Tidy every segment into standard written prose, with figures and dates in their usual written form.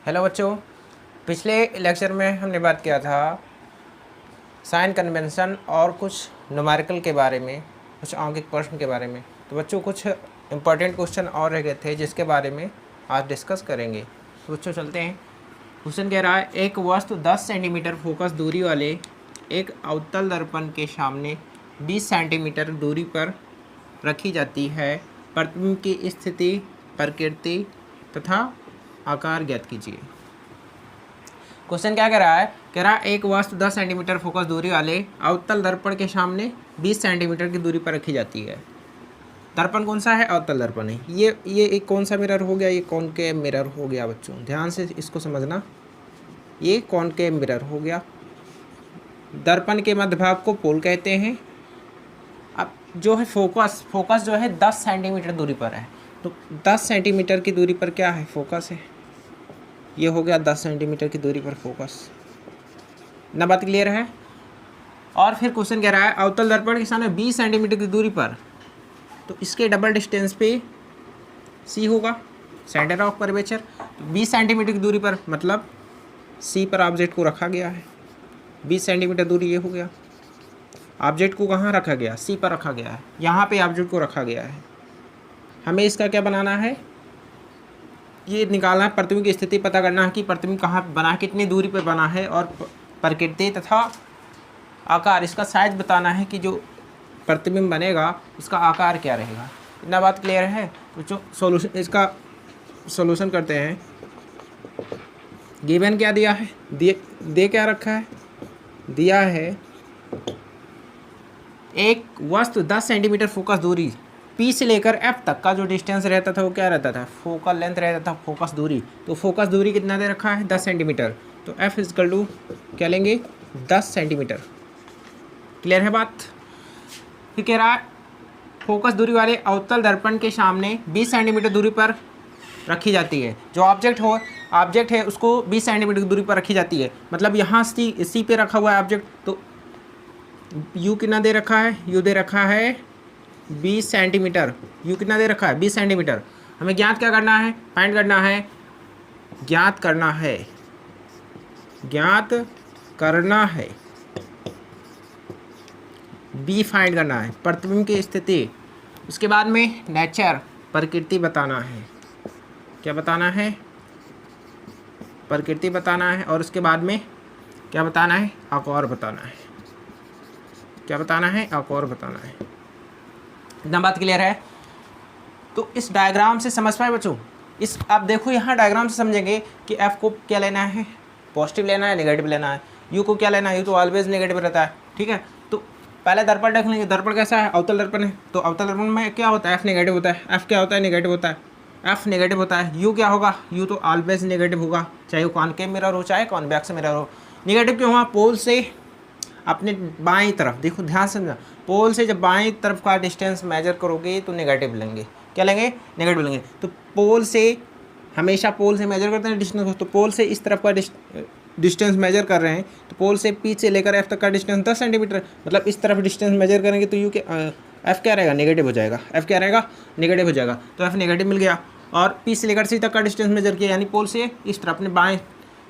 Hello बच्चों, पिछले lecture में हमने बात किया था साइन कन्वेंशन और कुछ न्यूमेरिकल के बारे में, कुछ अंकित प्रश्न के बारे में। तो बच्चों कुछ इम्पॉर्टेंट क्वेश्चन और रह गए थे जिसके बारे में आज डिस्कस करेंगे। तो बच्चों चलते हैं। क्वेश्चन कह रहा है एक वस्तु 10 सेंटीमीटर फोकस दूरी वाले एक अवतल दर्पण के सामने 20 सेंटीमीटर दूरी पर रखी जाती है। प्रतिबिंब की स्थिति, प्रकृति तथा आकार ज्ञात कीजिए। क्वेश्चन क्या कह रहा है? कह रहा है एक वस्तु 10 सेंटीमीटर फोकस दूरी वाले अवतल दर्पण के सामने 20 सेंटीमीटर की दूरी पर रखी जाती है। दर्पण कौन सा है? अवतल दर्पण है। ये एक कौन सा मिरर हो गया? ये कॉनकेव मिरर हो गया। बच्चों ध्यान से इसको समझना, ये कॉनकेव मिरर हो गया। दर्पण के मध्य भाग को पोल कहते हैं। अब जो है फोकस जो है 10 सेंटीमीटर दूरी पर है। तो 10 सेंटीमीटर की दूरी पर क्या है? फोकस है। ये हो गया 10 सेंटीमीटर की दूरी पर फोकस। ना बात क्लियर है? और फिर क्वेश्चन कह रहा है अवतल दर्पण के सामने 20 सेंटीमीटर की दूरी पर, तो इसके डबल डिस्टेंस पे सी होगा, सेंटर ऑफ कर्वेचर। तो 20 सेंटीमीटर की दूरी पर मतलब सी पर ऑब्जेक्ट को रखा गया है। 20 सेंटीमीटर दूरी ये हो गया। ऑब्जेक्ट को कहाँ रखा गया? सी पर रखा गया है। यहाँ पे ऑब्जेक्ट को रखा गया है। हमें इसका क्या बनाना है? ये निकालना है, प्रतिबिंब की स्थिति पता करना है कि प्रतिबिंब कहाँ पे बना है, कितनी दूरी पर बना है, और प्रकृति तथा आकार, इसका साइज बताना है कि जो प्रतिबिंब बनेगा उसका आकार क्या रहेगा। इतना बात क्लियर है? तो जो सॉल्यूशन, इसका सॉल्यूशन करते हैं। गिवन क्या दिया है? दे क्या रखा है? दिया है एक वस्तु 10 सेंटीमीटर फोकस दूरी P से लेकर F तक का जो डिस्टेंस रहता था वो क्या रहता था? फोकल लेंथ रहता था, फोकस दूरी। तो फोकस दूरी कितना दे रखा है? 10 सेंटीमीटर। तो F इजकल टू क्या लेंगे? 10 सेंटीमीटर। क्लियर है बात? फिर कह रहा है फोकस दूरी वाले अवतल दर्पण के सामने 20 सेंटीमीटर दूरी पर रखी जाती है। जो ऑब्जेक्ट है उसको 20 सेंटीमीटर की दूरी पर रखी जाती है। मतलब यहाँ सी पे रखा हुआ है ऑब्जेक्ट। तो U कितना दे रखा है? U दे रखा है 20 सेंटीमीटर। U कितना दे रखा है? 20 सेंटीमीटर। हमें ज्ञात क्या करना है? फाइंड करना है। ज्ञात करना है B फाइंड करना है। प्रतिबिंब की स्थिति, उसके बाद में नेचर, प्रकृति बताना है। क्या बताना है? प्रकृति बताना है। और उसके बाद में क्या बताना है? आकार बताना है। क्या बताना है? आकार बताना है। इतना बात क्लियर है? तो इस डायग्राम से समझ पाए बच्चों? इस आप देखो यहाँ डायग्राम से समझेंगे कि F को क्या लेना है? पॉजिटिव लेना है, नेगेटिव लेना है। U को क्या लेना है? U तो ऑलवेज नेगेटिव रहता है। ठीक है, तो पहले दर्पण देख लेंगे। दर्पण कैसा है? अवतल दर्पण है। तो अवतल दर्पण में क्या होता है? F नेगेटिव होता है। F क्या होता है? नेगेटिव होता है। F नेगेटिव होता है। U क्या होगा? U तो ऑलवेज नेगेटिव होगा, चाहे वो कॉनकेव मिरर हो चाहे कॉन्वेक्स मिरर हो। नेगेटिव क्यों हुआ? पोल से अपने बाईं तरफ, देखो ध्यान से समझना, पोल से जब बाईं तरफ का डिस्टेंस मेजर करोगे तो नेगेटिव लेंगे। क्या लेंगे? नेगेटिव लेंगे। तो पोल से, हमेशा पोल से मेजर करते हैं डिस्टेंस को। तो पोल से इस तरफ का डिस्टेंस मेजर कर रहे हैं। तो पोल से P से लेकर F तक का डिस्टेंस 10 सेंटीमीटर। मतलब इस तरफ डिस्टेंस मेजर करेंगे तो F क्या रहेगा? नेगेटिव हो जाएगा। F क्या रहेगा? नेगेटिव हो जाएगा। तो F नेगेटिव मिल गया। और P से लेकर C तक का डिस्टेंस मेजर किया, यानी पोल से इस तरफ अपने बाएं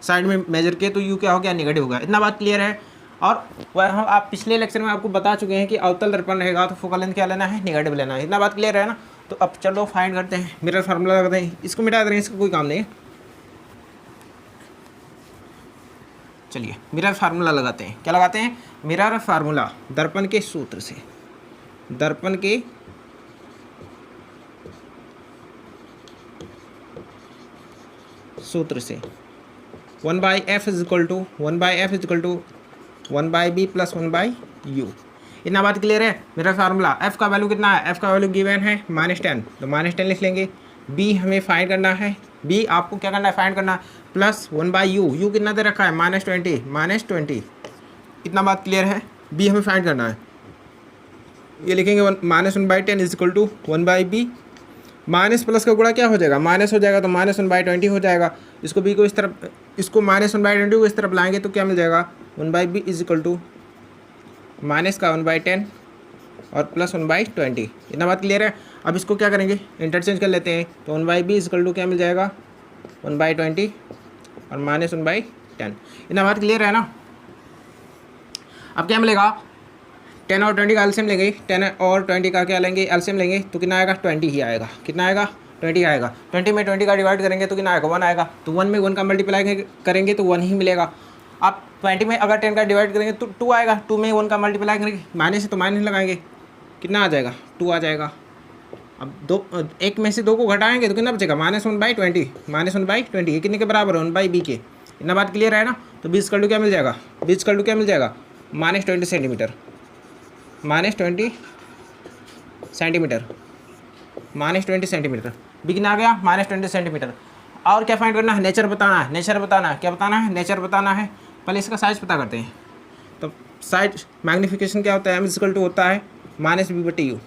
साइड में मेजर किए, तो U क्या हो गया? नेगेटिव हो गया। इतना बात क्लियर है? और वह हम आप पिछले लेक्चर में आपको बता चुके हैं कि अवतल दर्पण रहेगा तो फोकल लेंथ क्या लेना है? नेगेटिव लेना है। इतना बात क्लियर है ना? तो अब चलो फाइंड करते हैं। मिरर फार्मूला लगाते हैं। इसको मिटा दें, इसका कोई काम नहीं है। चलिए मिरर फार्मूला लगाते हैं। क्या लगाते हैं? मिरर फार्मूला, दर्पण के सूत्र से। दर्पण के सूत्र से 1/F is equal to 1/B plus 1/U। इतना बात क्लियर है? मेरा फार्मूला F का वैल्यू कितना है? F का वैल्यू गिवन है -10, तो -10 लिख लेंगे। B हमें फाइंड करना है। B आपको क्या करना है? फाइंड करना है। प्लस 1/U, U कितना दे रखा है? -20। इतना बात क्लियर है? B हमें फाइंड करना है। ये लिखेंगे -1/10 is equal to 1/B। Minus plus का गुणा क्या हो जाएगा? माइनस हो जाएगा, तो -1/20 हो जाएगा। इसको B को इस तरफ, इसको -1/20 को इस तरफ लाएंगे तो क्या मिल जाएगा? 1/B इजकल टू माइनस का 1/10 और प्लस 1/20। इतना बात क्लियर है? अब इसको क्या करेंगे? इंटरचेंज कर लेते हैं। तो 1/B इजकल टू क्या मिल जाएगा? 1/20 और -1/10। इतना बात क्लियर है ना। अब क्या मिलेगा, 10 और 20 का एलसीएम लेंगे, 10 और 20 का क्या लेंगे, एलसीएम लेंगे, तो कितना आएगा, 20 ही आएगा। कितना आएगा, 20 आएगा। 20 में 20 का डिवाइड करेंगे तो कितना आएगा, 1 आएगा। तो 1 में 1 का मल्टीप्लाई करेंगे तो 1 ही मिलेगा। अब 20 में अगर 10 का डिवाइड करेंगे तो 2 आएगा। 2 में 1 का मल्टीप्लाई करेंगे, माइनस है तो माइनस लगाएंगे, कितना आ जाएगा, 2 आ जाएगा। अब दो, एक में से 2 को घटाएंगे तो कितना बचेगा, -1/20। -1/20 ये कितने के बराबर है, 1/b के। इतना बात क्लियर है ना। तो b = क्या मिल जाएगा, b = क्या मिल जाएगा, -20 सेंटीमीटर, -20 सेंटीमीटर, -20 सेंटीमीटर। बी कितना आ गया, -20 सेंटीमीटर। और क्या फाइंड करना है, नेचर बताना है। नेचर बताना है, क्या बताना है, नेचर बताना है। पहले इसका साइज पता करते हैं। तो साइज मैग्नीफिकेशन क्या होता है, m = होता है -b/u,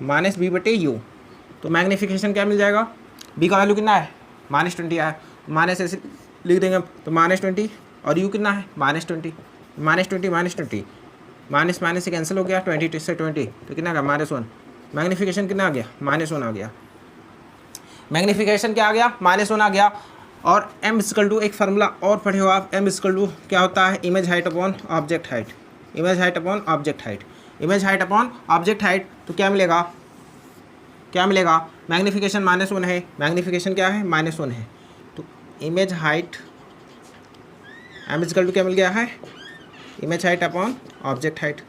-b/u। तो मैग्नीफिकेशन क्या मिल जाएगा, b का वैल्यू कितना है, -20 आया, माइनस ऐसे लिख देंगे तो -20, और u कितना है, -20, -20 माइनस माइनस से कैंसिल हो गया, 20 से 20 तो कितना आ गया, -1। मैग्नीफिकेशन कितना आ गया, -1 आ गया। मैग्नीफिकेशन क्या आ गया, -1 आ गया। और m = एक फार्मूला और पढ़े हो आप, m = क्या होता है, image height upon object height, image height upon object height, image height upon object height. तो क्या मिलेगा, क्या मिलेगा, मैग्नीफिकेशन -1 है, मैग्नीफिकेशन क्या है, -1 है। तो इमेज हाइट, m = क्या मिल गया है, image height upon object height.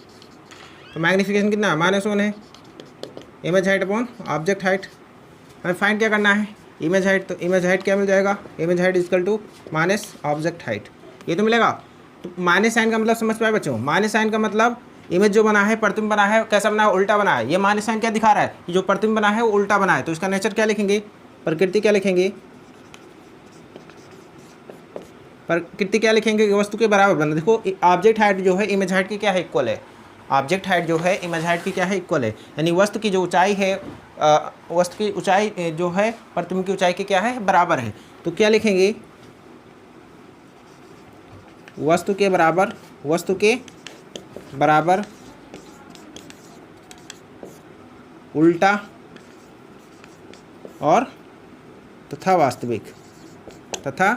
तो मैग्नीफिकेशन कितना है, -1 है, image height upon object height. हमें फाइंड क्या करना है, इमेज हाइट। तो इमेज हाइट क्या मिल जाएगा, image height = minus object height, ये तो मिलेगा। तो माइनस साइन का मतलब समझ पाए बच्चों, माइनस साइन का मतलब इमेज जो बना है, प्रतिबिंब बना है, कैसा बना है, उल्टा बना है। ये माइनस साइन क्या दिखा रहा है, ये जो प्रतिबिंब बना है वो उल्टा बना है। तो इसका नेचर क्या लिखेंगे, प्रकृति क्या लिखेंगे, प्रकृति क्या लिखेंगे, वस्तु के बराबर बना। देखो ऑब्जेक्ट हाइट जो है इमेज हाइट की क्या है, इक्वल है। ऑब्जेक्ट हाइट जो है इमेज हाइट की क्या है, इक्वल है। यानी वस्तु की जो ऊंचाई है, वस्तु की ऊंचाई जो है प्रतिबिंब की ऊंचाई की क्या है, बराबर है। तो क्या लिखेंगे, वस्तु के बराबर, वस्तु के बराबर उल्टा और तथा वास्तविक, तथा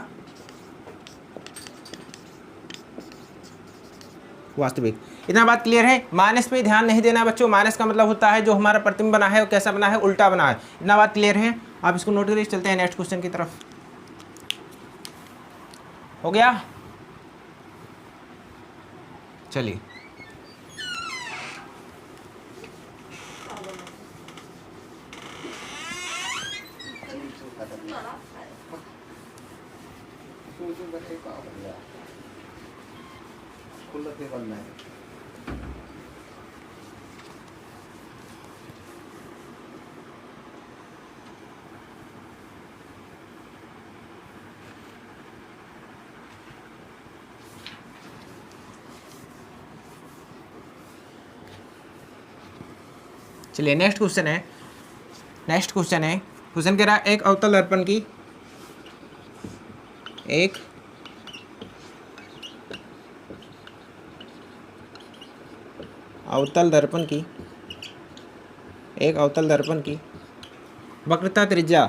वास्तविक। इतना बात क्लियर है। माइनस पे ध्यान नहीं देना बच्चों, माइनस का मतलब होता है जो हमारा प्रतिबिंब बना है वो कैसा बना है, उल्टा बना है। इतना बात क्लियर है, आप इसको नोट करिए। चलते हैं नेक्स्ट क्वेश्चन की तरफ। हो गया, चलिए चलिए नेक्स्ट क्वेश्चन है। नेक्स्ट क्वेश्चन है, क्वेश्चन कह रहा है एक अवतल दर्पण की, एक अवतल दर्पण की, एक अवतल दर्पण की वक्रता त्रिज्या,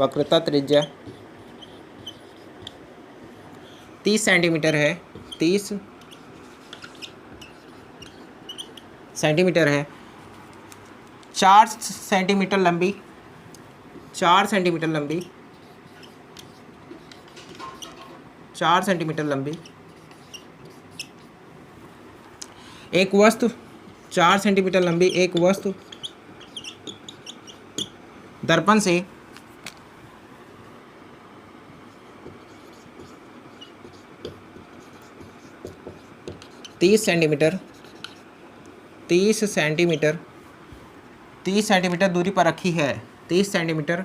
वक्रता त्रिज्या 30 सेंटीमीटर है, 30 सेंटीमीटर है, 4 सेंटीमीटर लंबी, 4 सेंटीमीटर लंबी, 4 सेंटीमीटर लंबी एक वस्तु, 4 सेंटीमीटर लंबी एक वस्तु दर्पण से 30 सेंटीमीटर 30 सेंटीमीटर 30 सेंटीमीटर दूरी पर रखी है, 30 सेंटीमीटर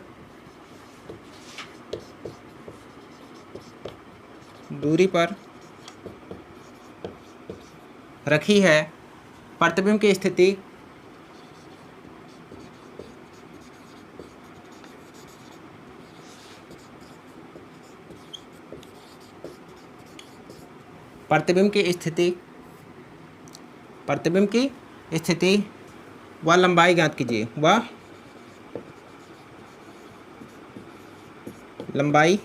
दूरी पर रखी है। प्रतिबिंब की स्थिति प्रतिबिंब की स्थिति प्रतिबिंब की स्थिति व लंबाई ज्ञात कीजिए, व लंबाई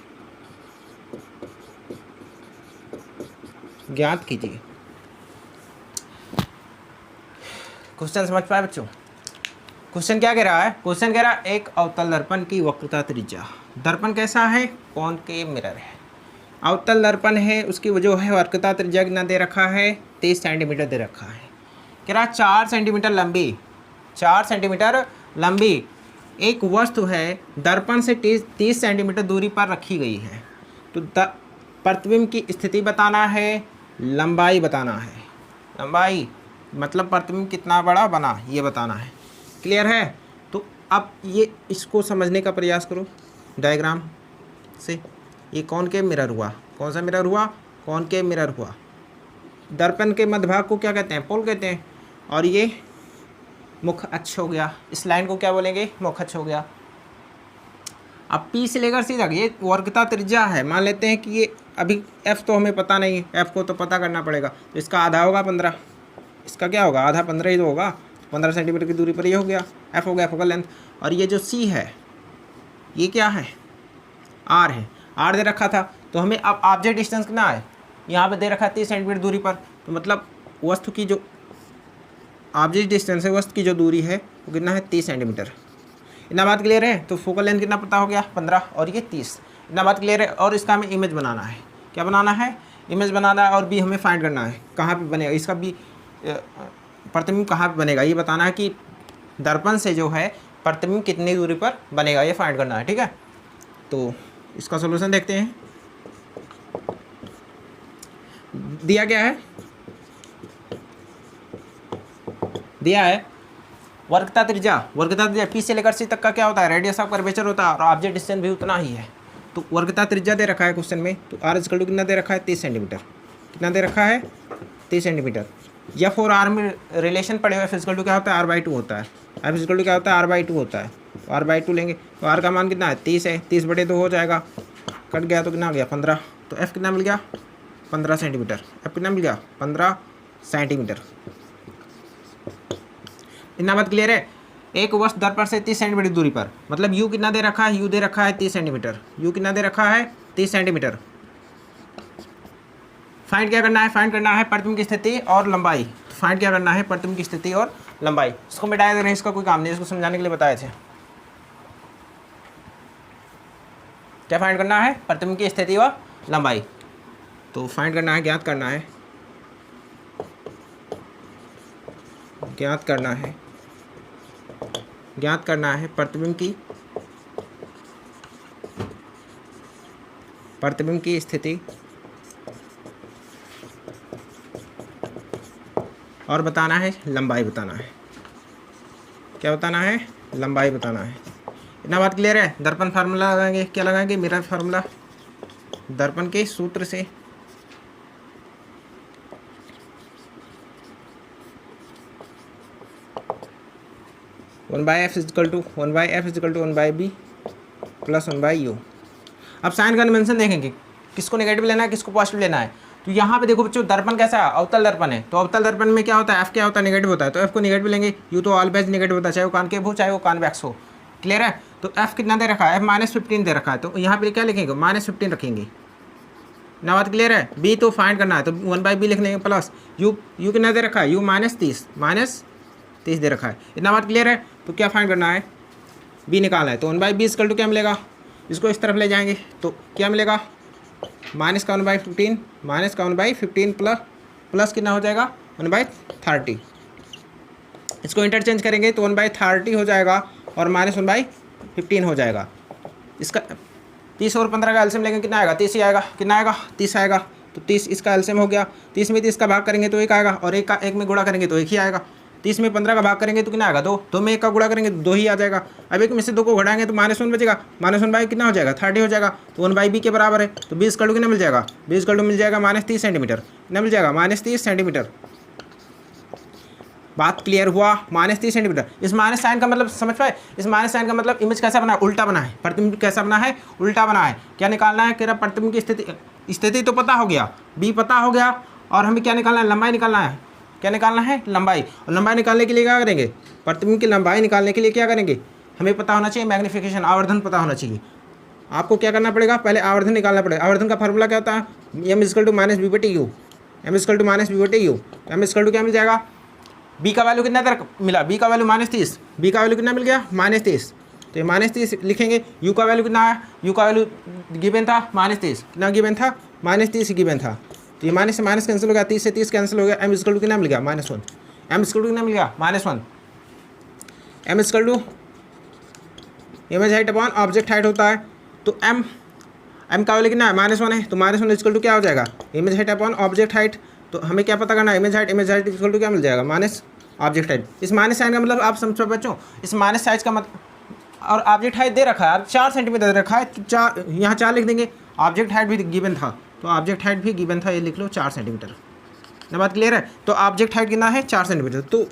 ज्ञात कीजिए। क्वेश्चन समझ पाए बच्चों? क्वेश्चन क्या कह रहा है? क्वेश्चन कह रहा है एक अवतल दर्पण की वक्रता त्रिज्या। दर्पण कैसा है? कॉनकेव मिरर है। अवतल दर्पण है, उसकी जो है वक्रता त्रिज्या कितना दे रखा है? 30 सेंटीमीटर दे रखा है। कह रहा 4 सेंटीमीटर लंबी, 4 सेंटीमीटर लंबी एक वस्तु है दर्पण से 30 सेंटीमीटर दूरी पर रखी गई है। तो प्रतिबिंब की स्थिति बताना है, लंबाई बताना है। लंबाई मतलब प्रतिबिंब कितना बड़ा बना, ये बताना है। क्लियर है? तो अब ये इसको समझने का प्रयास करो डायग्राम से। ये कॉनकेव मिरर हुआ। कौन सा मिरर हुआ? कॉनकेव मिरर हुआ। दर्पण के मध्य भाग को क्या कहते हैं? पोल कहते हैं। और ये मुख अक्ष हो गया। इस लाइन को क्या बोलेंगे? मुख अक्ष हो गया। अब P से लेकर C तक ये वक्रता त्रिज्या है। मान लेते हैं कि ये अभी F तो हमें पता नहीं है, F को तो पता करना पड़ेगा। तो इसका आधा होगा 15, इसका क्या होगा? आधा 15 ही तो होगा। 15 सेंटीमीटर की दूरी पर ये हो गया, F हो गया फोकल लेंथ। और ये जो C है ये क्या है? R है। R दे रखा था, तो हमें अब ऑब्जेक्ट डिस्टेंस कितना है? यहाँ पे दे रखा है 30 सेंटीमीटर दूरी पर। तो मतलब वस्तु की जो ऑब्जेक्ट डिस्टेंस है, वस्तु की जो दूरी है वो कितना है? 30 सेंटीमीटर। इतना बात क्लियर है? तो फोकल लेंथ कितना पता हो गया? 15 और ये 30। इतना बात क्लियर है? और इसका हमें इमेज बनाना है। क्या बनाना है? इमेज बनाना है। और बी हमें फाइंड करना है, कहाँ पे बनेगा इसका बी, प्रतिबिंब कहाँ पे बनेगा ये बताना है कि दर्पण से जो है प्रतिबिंब कितनी दूरी पर बनेगा, ये फाइंड करना है। ठीक है, तो इसका सोल्यूशन देखते हैं। दिया क्या है? दिया है वक्रता त्रिज्या। वक्रता त्रिज्या P से लेकर C तक का क्या होता है? रेडियस ऑफ कर्वेचर होता है। और ऑब्जेक्ट डिस्टेंस भी उतना ही है। तो वक्रता त्रिज्या दे रखा है क्वेश्चन में। तो R इक्वल टू कितना दे रखा है? 30 सेंटीमीटर। कितना दे रखा है? 30 सेंटीमीटर। F और R में रिलेशन पड़े हुए। F इक्वल टू क्या होता है? R/2 होता है। F इक्वल टू क्या होता है? R/2 होता है। तो R/2 लेंगे तो R का मान कितना है? 30 है। 30/2 हो जाएगा, कट गया तो कितना आ गया? 15। तो F कितना मिल गया? 15 सेंटीमीटर। F कितना मिल गया? 15 सेंटीमीटर। इतना बात क्लियर है? एक वस्तु दर्पण से 30 सेंटीमीटर दूरी पर, मतलब U कितना दे रखा है? U दे रखा है 30 सेंटीमीटर। U कितना दे रखा है? 30 सेंटीमीटर। फाइंड क्या करना है? फाइंड करना है प्रतिबिंब की स्थिति और लंबाई। तो फाइंड क्या करना है? प्रतिबिंब की स्थिति और लंबाई। इसको मिटाया दे रहे हैं, इसका कोई काम नहीं, इसको समझाने के लिए बताए थे। क्या फाइंड करना है? प्रतिबिंब की स्थिति और लंबाई। तो फाइंड करना है, ज्ञात करना है, ज्ञात करना है, ज्ञात करना है प्रतिबिंब की स्थिति और बताना है लंबाई बताना है। क्या बताना है? लंबाई बताना है। इतना बात क्लियर है? दर्पण फार्मूला लगाएंगे। क्या लगाएंगे? Mirror formula. दर्पण के सूत्र से one by F equal to 1/b plus 1/u। अब साइन कन्वेंशन देखेंगे, किसको नेगेटिव लेना है, किसको पॉजिटिव लेना है। तो यहाँ पे देखो बच्चों, दर्पण कैसा है? अवतल दर्पण है। तो अवतल दर्पण में क्या होता है? एफ क्या होता है? नेगेटिव होता है। तो एफ को नेगेटिव लेंगे। यू तो ऑलवेज नेगेटिव होता है, चाहे वो कॉनकेव हो चाहे वो कॉन्वेक्स हो। क्लियर है? तो एफ कितना दे रखा है? एफ -15 दे रखा है। तो यहाँ पे क्या लिखेंगे? -15 रखेंगे। ना बात क्लियर है? बी तो फाइंड करना है, तो 1/b लिख लेंगे प्लस यू कितना दे रखा है? यू -30 दे रखा है। इतना बात क्लियर है? तो क्या फाइंड करना है? बी निकालना है। तो 1/b इक्वल टू क्या मिलेगा? इसको इस तरफ ले जाएंगे तो क्या मिलेगा? -1/15 प्लस कितना हो जाएगा? 1/30। इसको इंटरचेंज करेंगे तो 1/30 हो जाएगा और -1/15 हो जाएगा। इसका 30 और 15 का एलसीएम लेंगे, कितना आएगा? 30 ही आएगा। कितना आएगा? 30 आएगा। तो 30 इसका एलसीएम हो गया। 30 में 30 का भाग करेंगे तो 1 आएगा, और एक में गुणा करेंगे तो 1 ही आएगा। 30 में 15 का भाग करेंगे तो कितना आएगा? 2। 2 में 1 का गुणा करेंगे तो 2 ही आ जाएगा। अब 1 में से 2 को घटाएंगे तो -1 बचेगा। -1/, कितना हो जाएगा? 30 हो जाएगा। तो 1/b के बराबर है। तो b इक्वल टू कितना मिल जाएगा? b इक्वल टू मिल जाएगा -30 सेंटीमीटर। कितना मिल जाएगा? -30 सेंटीमीटर। बात क्लियर हुआ? -30 सेंटीमीटर। इस माइनस साइन का मतलब समझ पाए? इस माइनस साइन का मतलब इमेज कैसा बना है? उल्टा बना है। प्रतिबिंब कैसा बना है? उल्टा बना है। क्या निकालना है? कह रहा प्रतिबिंब की स्थिति तो पता हो गया, बी पता हो गया, और हमें क्या निकालना है? लंबाई निकालना है। क्या निकालना है? लंबाई। और लंबाई निकालने के लिए क्या करेंगे? प्रतिबिंब की लंबाई निकालने के लिए क्या करेंगे? हमें पता होना चाहिए मैग्नीफिकेशन, आवर्धन पता होना चाहिए। आपको क्या करना पड़ेगा, पहले आवर्धन निकालना पड़ेगा। आवर्धन का फार्मूला क्या होता है, M equal to minus B बटे U, M equal to minus B बटे यू। एम इजकल टू क्या मिल जाएगा, बी का वैल्यू कितना तक मिला, बी का वैल्यू -30, बी का वैल्यू कितना मिल गया -30, तो ये -30 लिखेंगे। यू का वैल्यू कितना है, यू का वैल्यू गिवन था -30, कितना गिवन था, -30 गिवन था, तो ये माइनस से माइनस कैंसिल हो गया, 30 से 30 कैंसिल हो गया। एम इजकल टू कितना मिल गया, -1, एम इजकल टू कितना मिल गया, -1। M equal to image height upon object height होता है, तो एम का वैल्यू कितना है, -1 है, तो -1 इजकल टू क्या हो जाएगा, image height upon object height. तो हमें क्या पता करना है, इमेज हाइट इक्वल टू क्या मिल जाएगा, माइनस ऑब्जेक्ट हाइट। इस माइनस साइन का मतलब आप समझो बच्चों, इस माइनस साइज का मतलब, और ऑब्जेक्ट हाइट दे रखा है, 4 सेंटीमीटर दे रखा है, तो 4 यहाँ 4 लिख देंगे। ऑब्जेक्ट हाइट भी गिवन था, तो ऑब्जेक्ट हाइट भी गिवन था, ये लिख लो 4 सेंटीमीटर। ना बात क्लियर है, तो ऑब्जेक्ट हाइट कितना है, 4 सेंटीमीटर, तो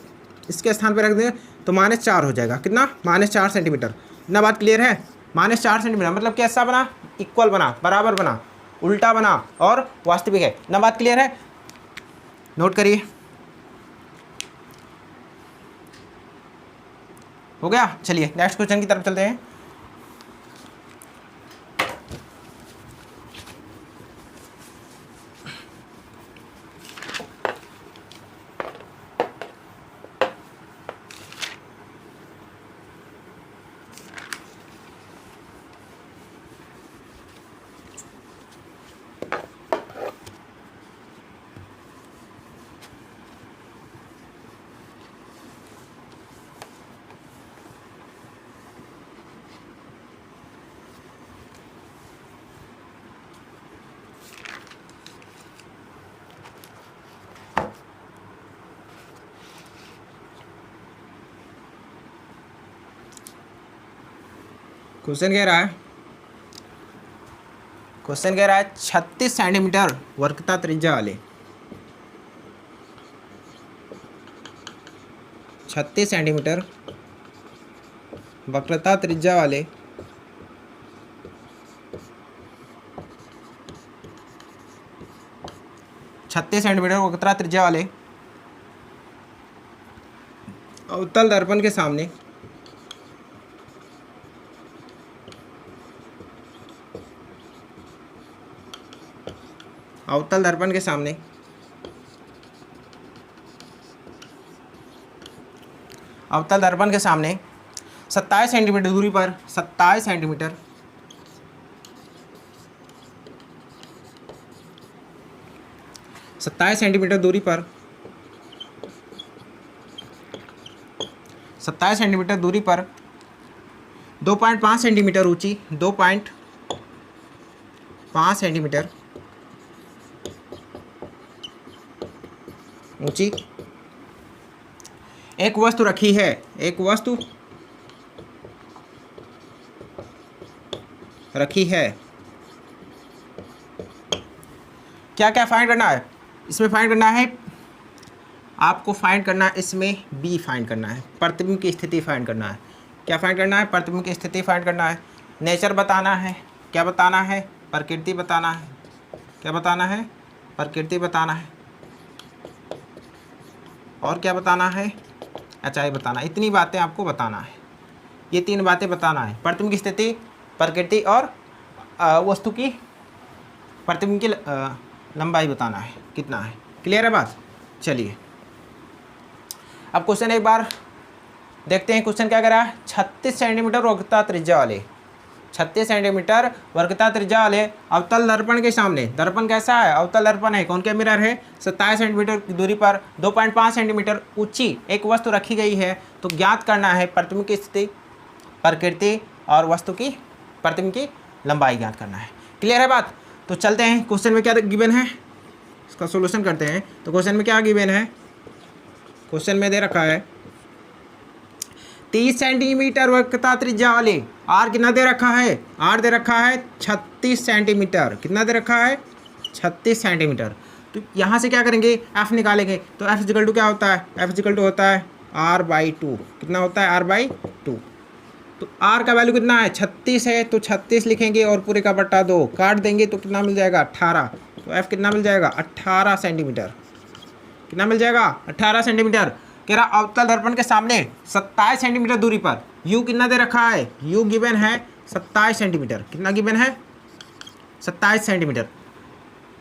इसके स्थान पर रख देंगे तो -4 हो जाएगा, कितना, -4 सेंटीमीटर। ना बात क्लियर है, -4 सेंटीमीटर मतलब कैसा बना, इक्वल बना, बराबर बना, उल्टा बना और वास्तविक है। ना बात क्लियर है, नोट करिए, हो गया। चलिए नेक्स्ट क्वेश्चन की तरफ चलते हैं। क्वेश्चन कह रहा है 36 सेंटीमीटर वक्रता त्रिज्या वाले 36 सेंटीमीटर वक्रता त्रिज्या वाले 36 सेंटीमीटर वक्रता त्रिज्या वाले अवतल दर्पण के सामने अवतल दर्पण के सामने 27 सेंटीमीटर दूरी पर 27 सेंटीमीटर दूरी पर 27 सेंटीमीटर दूरी पर 2.5 सेंटीमीटर ऊंची 2.5 सेंटीमीटर ऊंची एक वस्तु रखी है, एक वस्तु रखी है। क्या क्या फाइंड करना है इसमें, फाइंड करना है आपको, फाइंड करना है इसमें बी फाइंड करना है, प्रतिबिंब की स्थिति फाइंड करना है। क्या फाइंड करना है, प्रतिबिंब की स्थिति फाइंड करना है, नेचर बताना है, क्या बताना है, प्रकृति बताना है, क्या बताना है, प्रकृति बताना है, और क्या बताना है, ऊंचाई बताना। इतनी बातें आपको बताना है, ये 3 बातें बताना है, प्रतिबिंब की स्थिति, प्रकृति और वस्तु की प्रतिबिंब की लंबाई बताना है, कितना है। क्लियर है बात। चलिए अब क्वेश्चन एक बार देखते हैं, क्वेश्चन क्या कह रहा है, 36 सेंटीमीटर वक्रता त्रिज्या वाले 36 सेंटीमीटर वक्रता त्रिज्या वाले अवतल दर्पण के सामने, दर्पण कैसा है, अवतल दर्पण है, कौन का मिरर है, 27 सेंटीमीटर की दूरी पर 2.5 सेंटीमीटर ऊंची एक वस्तु रखी गई है। तो ज्ञात करना है प्रतिबिंब की स्थिति, प्रकृति और वस्तु की प्रतिबिंब की लंबाई ज्ञात करना है। क्लियर है बात। तो चलते हैं, क्वेश्चन में क्या गिवन है, इसका सोल्यूशन करते हैं। तो क्वेश्चन में क्या गिवन है, क्वेश्चन में दे रखा है 30 सेंटीमीटर वक्रता त्रिज्या वाले, आर कितना दे रखा है, आर दे रखा है 36 सेंटीमीटर, कितना दे रखा है 36 सेंटीमीटर। तो यहाँ से क्या करेंगे, एफ निकालेंगे। तो एफ इक्वल टू क्या होता है, एफ इक्वल टू होता है r/2, कितना होता है r/2। तो r का वैल्यू कितना है 36 है, तो 36 लिखेंगे और पूरे का बट्टा 2 काट देंगे तो कितना मिल जाएगा 18। तो f कितना मिल जाएगा 18 सेंटीमीटर, कितना मिल जाएगा 18 सेंटीमीटर। कह रहा अवतल दर्पण के सामने 27 सेंटीमीटर दूरी पर u कितना दे रखा है, u गिवन है 27 सेंटीमीटर। कितना गिवन है? 27 सेंटीमीटर।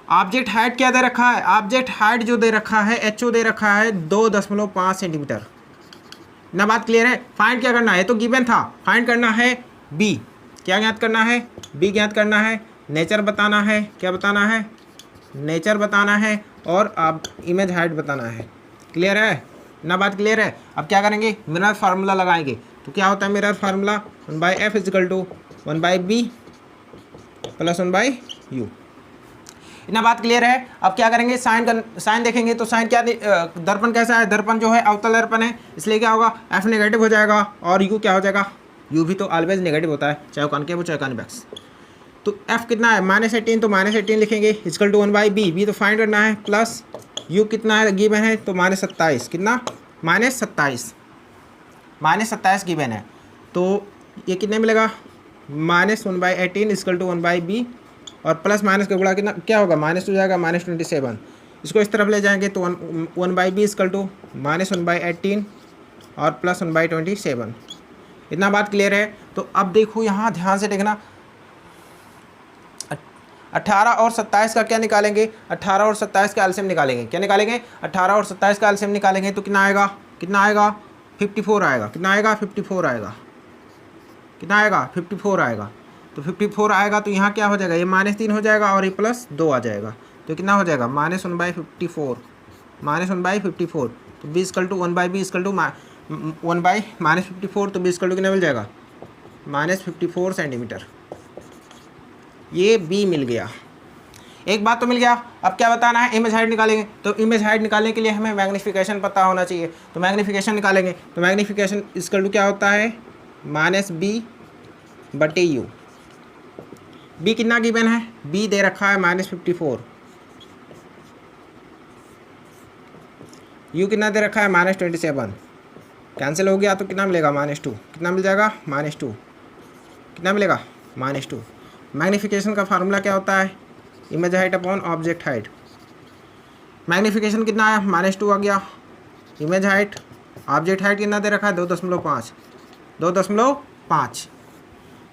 ऑब्जेक्ट हाइट क्या दे रखा है? ऑब्जेक्ट हाइट जो दे रखा है HO दे रखा है 2.5 सेंटीमीटर। ना बात क्लियर है? फाइंड क्या करना है? तो गिवन था, फाइंड करना है B। क्या ज्ञात करना है? B ज्ञात करना है। नेचर बताना है। क्या बताना है? नेचर बताना है। और आप इमेज हाइट बताना है। क्लियर है ना? बात क्लियर है? अब क्या करेंगे? मिरर फार्मूला लगाएंगे। तो क्या होता है mirror formula? 1/f = 1/b + 1/u। इतना बात क्लियर है? अब क्या करेंगे? साइन देखेंगे तो साइन क्या दर्पण कैसा है? दर्पण जो है अवतल दर्पण है, इसलिए क्या होगा? f नेगेटिव हो जाएगा और u क्या हो जाएगा? u भी तो ऑलवेज नेगेटिव होता है, चाहे कॉनकेव हो चाहे कॉन्वेक्स। तो f कितना है? -18, तो -18 लिखेंगे = 1/b। b तो फाइंड करना है। प्लस u कितना है गिवन है? तो -27। कितना? -27 गिवन है। तो ये कितने मिलेगा? -1/18 = 1/b और प्लस माइनस का गुणा कितना क्या होगा? -2 हो जाएगा, -27। इसको इस तरफ ले जाएंगे तो 1/b = -1/18 और प्लस 1/27। इतना बात क्लियर है? तो अब देखो यहाँ ध्यान से देखना, 18 और 27 का क्या निकालेंगे? 18 और 27 का एलसीएम निकालेंगे। क्या निकालेंगे? 18 और 27 का एलसीएम निकालेंगे तो कितना आएगा? 54 आएगा। कितना आएगा? 54 आएगा। कितना आएगा? 54 आएगा। तो 54 आएगा तो यहाँ क्या हो जाएगा? ये -3 हो जाएगा और ये +2 आ जाएगा। तो कितना हो जाएगा? -1/54 तो b = 1/b = 1/-54 तो b = कितना मिल जाएगा? -54 सेंटीमीटर। ये b मिल गया। एक बात तो मिल गया। अब क्या बताना है? इमेज हाइट निकालेंगे। तो इमेज हाइट निकालने के लिए हमें मैग्नीफिकेशन पता होना चाहिए। तो मैग्नीफिकेशन निकालेंगे। तो मैग्नीफिकेशन = क्या होता है? -b/u। b कितना गिवन है? b दे रखा है -54। u कितना दे रखा है? -27। कैंसिल हो गया तो कितना मिलेगा? -2। कितना मिल जाएगा? -2। कितना मिलेगा? -2। मैग्नीफिकेशन का फार्मूला क्या होता है? Image height upon object height. Magnification कितना आया? -2 आ गया। इमेज हाइट, ऑब्जेक्ट हाइट कितना दे रखा है? 2.5। 2.5।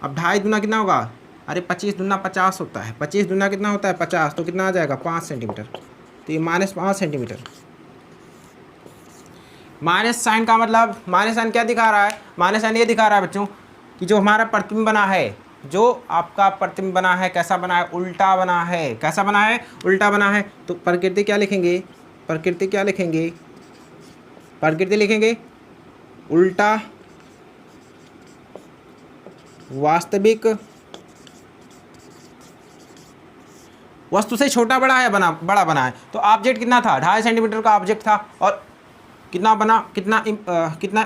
अब 2.5 दूना कितना होगा? अरे 25 दूना 50 होता है। 25 दूना कितना होता है? 50। तो कितना आ जाएगा? 5 सेंटीमीटर। तो ये -5 सेंटीमीटर। माइनस साइन का मतलब, माइनस साइन क्या दिखा रहा है? माइनस साइन ये दिखा रहा है बच्चों कि जो हमारा प्रतिबिंब बना है, जो आपका प्रतिबिंब बना है, कैसा बना है? उल्टा बना है। कैसा बना है? उल्टा बना है। तो प्रकृति क्या लिखेंगे? प्रकृति क्या लिखेंगे? प्रकृति लिखेंगे उल्टा वास्तविक वस्तु से छोटा बड़ा है, बड़ा बना है। तो ऑब्जेक्ट कितना था? 2.5 सेंटीमीटर का ऑब्जेक्ट था और कितना बना? कितना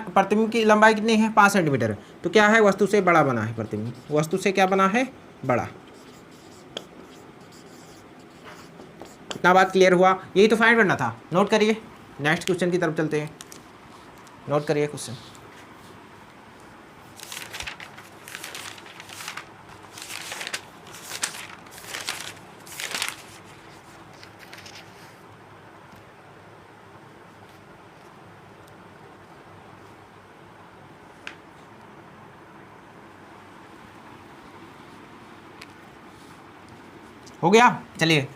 प्रतिबिंब की लंबाई कितनी है? 5 सेंटीमीटर है। तो क्या है? वस्तु से बड़ा बना है प्रतिबिंब। वस्तु से क्या बना है? बड़ा। इतना बात क्लियर हुआ? यही तो फाइंड करना था। नोट करिए, नेक्स्ट क्वेश्चन की तरफ चलते हैं। नोट करिए क्वेश्चन। हो गया? चलिए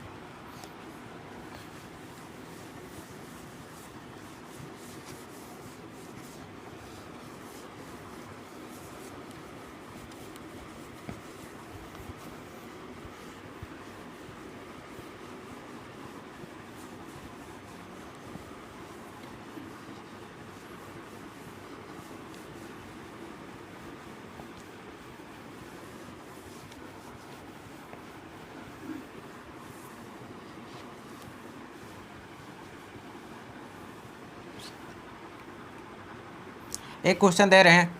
एक क्वेश्चन दे रहे हैं,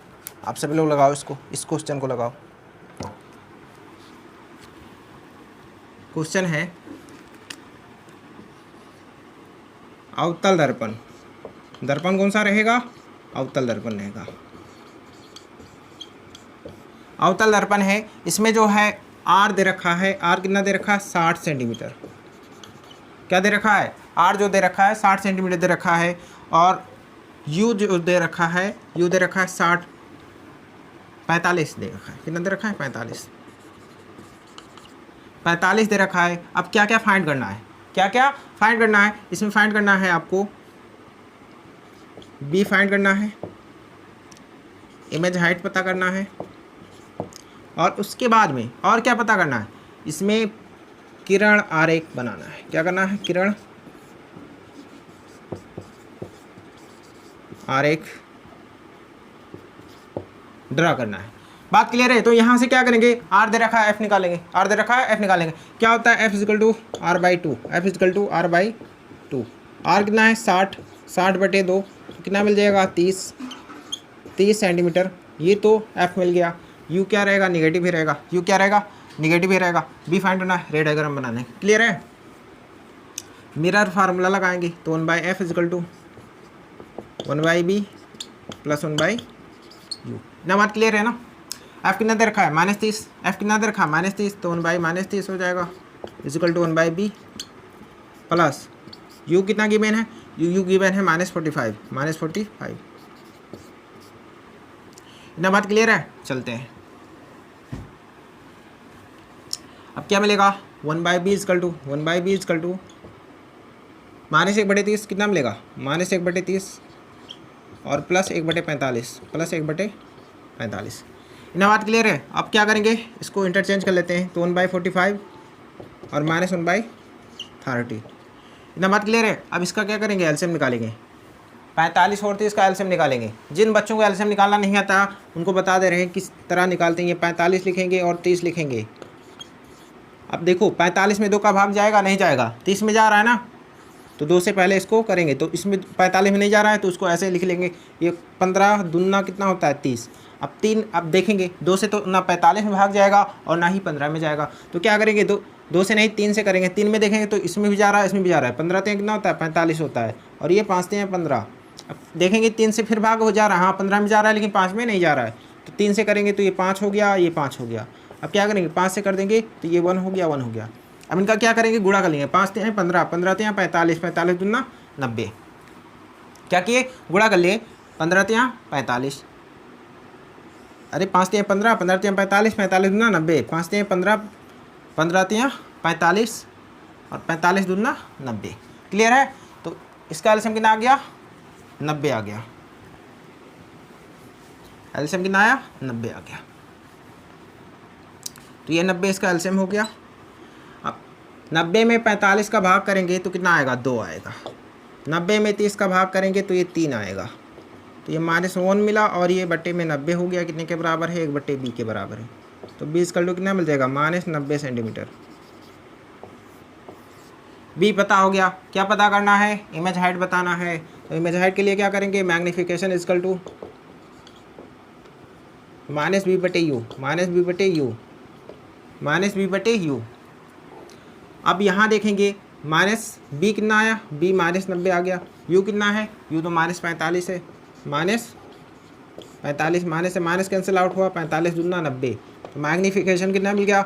आप सभी लोग लगाओ इसको, इस क्वेश्चन को लगाओ। क्वेश्चन है अवतल दर्पण। दर्पण कौन सा रहेगा? अवतल दर्पण रहेगा। अवतल दर्पण है, इसमें जो है आर दे रखा है। आर कितना दे रखा है? 60 सेंटीमीटर। क्या दे रखा है? आर जो दे रखा है 60 सेंटीमीटर दे रखा है। और यू जो दे रखा है, यू दे रखा है 60 45 दे रखा है, कितना दे रखा है 45 दे रखा है। अब क्या क्या फाइंड करना है, क्या क्या फाइंड करना है, इसमें फाइंड करना है आपको बी फाइंड करना है, इमेज हाइट पता करना है, और उसके बाद में और क्या पता करना है, इसमें किरण आरेख बनाना है। क्या करना है, किरण आरेख ड्रा करना है। बात क्लियर है? तो यहाँ से क्या करेंगे, आर दे रखा है एफ निकालेंगे, आर दे रखा है एफ निकालेंगे। क्या होता है, F equal to R by two, F equal to R by two. R कितना है 60, 60/2 कितना मिल जाएगा 30 सेंटीमीटर। ये तो एफ मिल गया। यू क्या रहेगा, निगेटिव ही रहेगा, यू क्या रहेगा, निगेटिव ही रहेगा। बी फाइंड करना है, रे डायग्राम बनाने। क्लियर है? मिरर फार्मूला लगाएंगे तो 1/f is equal to 1/b plus 1/u। ना बात क्लियर है ना? एफ कितना दे रखा है -30, एफ कितना दे रखा है -30, तो 1/-30 हो जाएगा equal to 1/b plus U कितना गिवन है, यू गिवन है -45। इतना बात क्लियर है? चलते हैं। अब क्या मिलेगा, 1/b इजिकल टू -1/30 कितना मिलेगा, -1/30 और प्लस 1/45 इतना बात क्लियर है? अब क्या करेंगे, इसको इंटरचेंज कर लेते हैं, तो 1/45 और -1/30 इतना बात क्लियर है? अब इसका क्या करेंगे, एलसीएम निकालेंगे। 45 और 30 का एलसीएम निकालेंगे। जिन बच्चों को एलसीएम निकालना नहीं आता उनको बता दे रहे हैं किस तरह निकालते हैं। ये 45 लिखेंगे और 30 लिखेंगे। अब देखो 45 में 2 का भाग जाएगा, नहीं जाएगा, 30 में जा रहा है ना, तो 2 से पहले इसको करेंगे। तो इसमें 45 में नहीं जा रहा है तो उसको ऐसे लिख लेंगे, ये 15 दूना कितना होता है 30। अब देखेंगे 2 से तो ना 45 में भाग जाएगा और ना ही 15 में जाएगा। तो क्या करेंगे, 2 से नहीं 3 से करेंगे। 3 में देखेंगे तो इसमें भी जा रहा है, इसमें भी जा रहा है। 15 कितना होता है 45 होता है, और ये 5 15। अब देखेंगे 3 से फिर भाग हो जा रहा है, हाँ 15 में जा रहा है लेकिन 5 में नहीं जा रहा है। तो 3 से करेंगे तो ये 5 हो गया, ये 5 हो गया। अब क्या करेंगे, 5 से कर देंगे तो ये 1 हो गया, 1 हो गया। अब इनका क्या करेंगे, गुणा कर लेंगे। 5 3 15, 15 3 45, 45 दूना 90। क्या किए, गुणा कर लिए, 15 3 45, अरे 5 3 15, 15 3 45, 45 दूना 90, 5 3 15, 15 3 45 और 45 दूना 90। क्लियर है? तो इसका एलसीएम कितना आ गया, 90 आ गया। एलसीएम कितना आया, 90 आ गया। तो ये 90 इसका एलसीएम हो गया। अब 90 में 45 का भाग करेंगे तो कितना आएगा, 2 आएगा। 90 में 30 का भाग करेंगे तो ये 3 आएगा। तो ये -1 मिला और ये बट्टे में 90 हो गया। कितने के बराबर है, 1/b के बराबर है। तो 20 कर लो, कितना मिल जाएगा, -90 सेंटीमीटर। बी पता हो गया। क्या पता करना है, इमेज हाइट बताना है। तो इमेज हाइट के लिए क्या करेंगे, मैग्नीफिकेशन इजकल टू -b/u। अब यहाँ देखेंगे -b कितना आया, b -90 आ गया। u कितना है, u तो -45 है, -45 माइनस से माइनस कैंसिल आउट हुआ, 45 दूना 90। तो मैग्नीफिकेशन कितना मिल गया,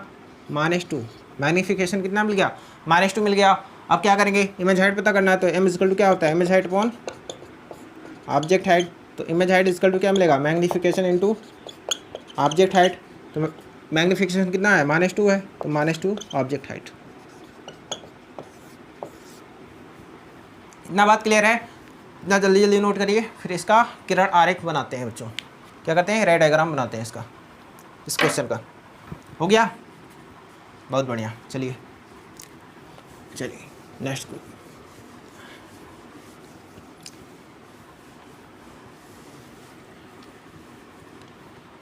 -2। मैग्नीफिकेशन कितना मिल गया, -2 मिल गया। अब क्या करेंगे, इमेज हाइट पता करना है। तो m इजकल टू क्या होता है, image height upon object height. तो इमेज हाइट इजकल टू क्या मिलेगा, मैग्नीफिकेशन इनटू ऑब्जेक्ट हाइट। तो मैग्नीफिकेशन कितना है, -2 है, तो -2 ऑब्जेक्ट हाइट। इतना बात क्लियर है? इतना जल्दी जल्दी नोट करिए। फिर इसका किरण आरेख बनाते हैं बच्चों। क्या करते हैं, रे डायग्राम बनाते हैं इसका, इस क्वेश्चन का। हो गया, बहुत बढ़िया। चलिए नेक्स्ट।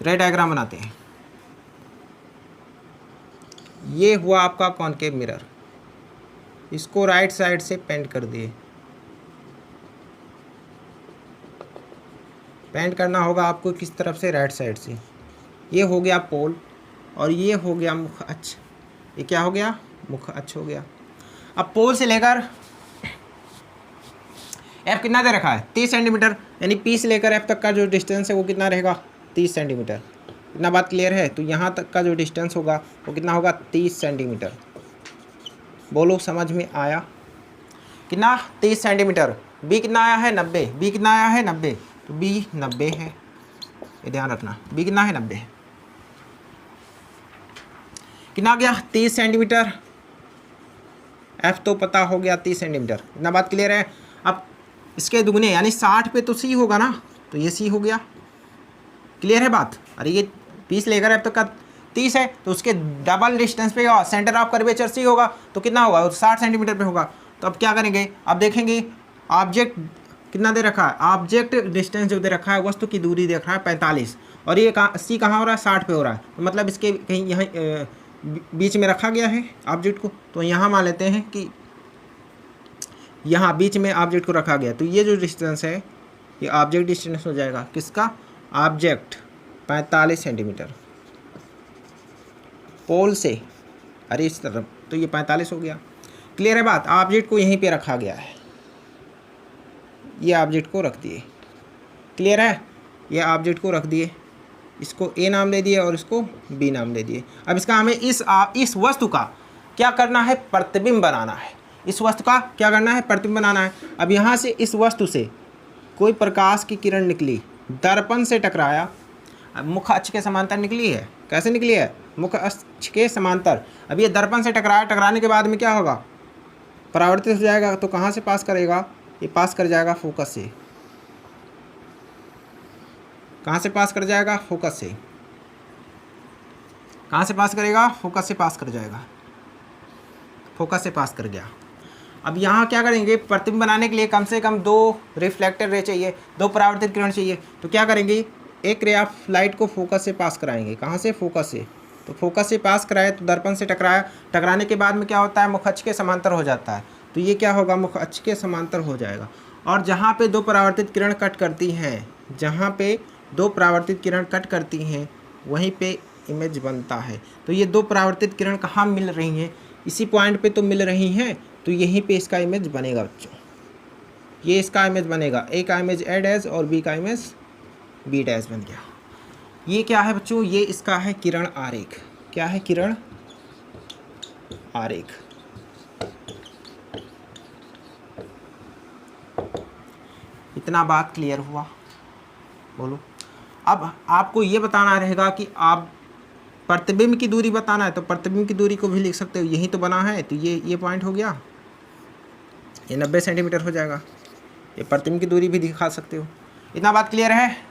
रे डायग्राम बनाते हैं। ये हुआ आपका कॉनकेव मिरर। इसको राइट साइड से पेंट कर दिए। पेंट करना होगा आपको किस तरफ से, राइट साइड से। ये हो गया पोल और ये हो गया मुख अक्ष। ये क्या हो गया, मुख अक्ष हो गया। अब पोल से लेकर एफ कितना दे रखा है, 30 सेंटीमीटर, यानी पी से लेकर एफ तक का जो डिस्टेंस है वो कितना रहेगा, 30 सेंटीमीटर। इतना बात क्लियर है? तो यहाँ तक का जो डिस्टेंस होगा वो कितना होगा, 30 सेंटीमीटर। बोलो समझ में आया? कितना, 30 सेंटीमीटर। बी कितना आया है, 90। बी कितना आया है, 90। तो बी 90 है। ये ध्यान रखना। बी कितना है 90, कितना आ गया 30 सेंटीमीटर। एफ तो पता हो गया 30 सेंटीमीटर, इतना बात क्लियर है। अब इसके दुगने यानी 60 पे तो सी होगा ना, तो ये सी हो गया, क्लियर है बात। अरे ये 20 लेकर एफ तक का 30 है, तो उसके डबल डिस्टेंस पे सेंटर ऑफ कर्वेचर सी होगा, तो कितना होगा, तो 60 सेंटीमीटर पे होगा। तो अब क्या करेंगे, अब देखेंगे ऑब्जेक्ट कितना दे रखा है, ऑब्जेक्ट डिस्टेंस जो दे रखा है, वस्तु की दूरी दे रखा है 45, और ये सी कहाँ हो रहा है, 60 पे हो रहा है। तो मतलब इसके कहीं यहाँ बीच में रखा गया है ऑब्जेक्ट को, तो यहाँ मान लेते हैं कि यहाँ बीच में ऑब्जेक्ट को रखा गया। तो ये जो डिस्टेंस है ये ऑब्जेक्ट डिस्टेंस हो जाएगा, किसका, ऑब्जेक्ट 45 सेंटीमीटर पोल से, अरे इस तरफ, तो ये 45 हो गया, क्लियर है बात। ऑब्जेक्ट को यहीं पे रखा गया है, ये ऑब्जेक्ट को रख दिए, क्लियर है, ये ऑब्जेक्ट को रख दिए, इसको ए नाम दे दिए और इसको बी नाम दे दिए। अब इसका हमें इस वस्तु का क्या करना है, प्रतिबिंब बनाना है। इस वस्तु का क्या करना है, प्रतिबिंब बनाना है। अब यहाँ से इस वस्तु से कोई प्रकाश की किरण निकली, दर्पण से टकराया, मुख्य अक्ष के समांतर निकली है। कैसे निकली है, मुख्य अक्ष के समांतर। अब ये दर्पण से टकराया, टकराने के बाद में क्या होगा, परावर्तित हो जाएगा। तो कहाँ से पास करेगा, ये पास कर जाएगा फोकस से। कहाँ से पास कर जाएगा, फोकस से। कहाँ से पास करेगा, फोकस से पास कर जाएगा, फोकस से पास कर गया। अब यहाँ क्या करेंगे, प्रतिबिंब बनाने के लिए कम से कम 2 रिफ्लेक्टर रे चाहिए, 2 परावर्तित किरण चाहिए। तो क्या करेंगे, एक रे ऑफ लाइट को फोकस से पास कराएंगे। कहाँ से, फोकस से। तो फोकस से पास कराए तो दर्पण से टकराया, टकराने के बाद में क्या होता है, मुख्य अक्ष के समांतर हो जाता है। तो ये क्या होगा, मुख्य अक्ष के समांतर हो जाएगा। और जहाँ पे 2 परावर्तित किरण कट करती हैं, जहाँ पे 2 परावर्तित किरण कट करती हैं, वहीं पे इमेज बनता है। तो ये 2 परावर्तित किरण कहाँ मिल रही हैं, इसी पॉइंट पे तो मिल रही हैं, तो यहीं पे इसका इमेज बनेगा बच्चों। ये इसका इमेज बनेगा, ए का इमेज ए डैश और बी का इमेज बी डैश बन गया। ये क्या है बच्चों, ये इसका है किरण आरेख। क्या है, किरण आरेख। इतना बात क्लियर हुआ, बोलो। अब आपको ये बताना रहेगा कि आप प्रतिबिंब की दूरी बताना है, तो प्रतिबिंब की दूरी को भी लिख सकते हो, यही तो बना है। तो ये पॉइंट हो गया, ये 90 सेंटीमीटर हो जाएगा। ये प्रतिबिंब की दूरी भी दिखा सकते हो। इतना बात क्लियर है।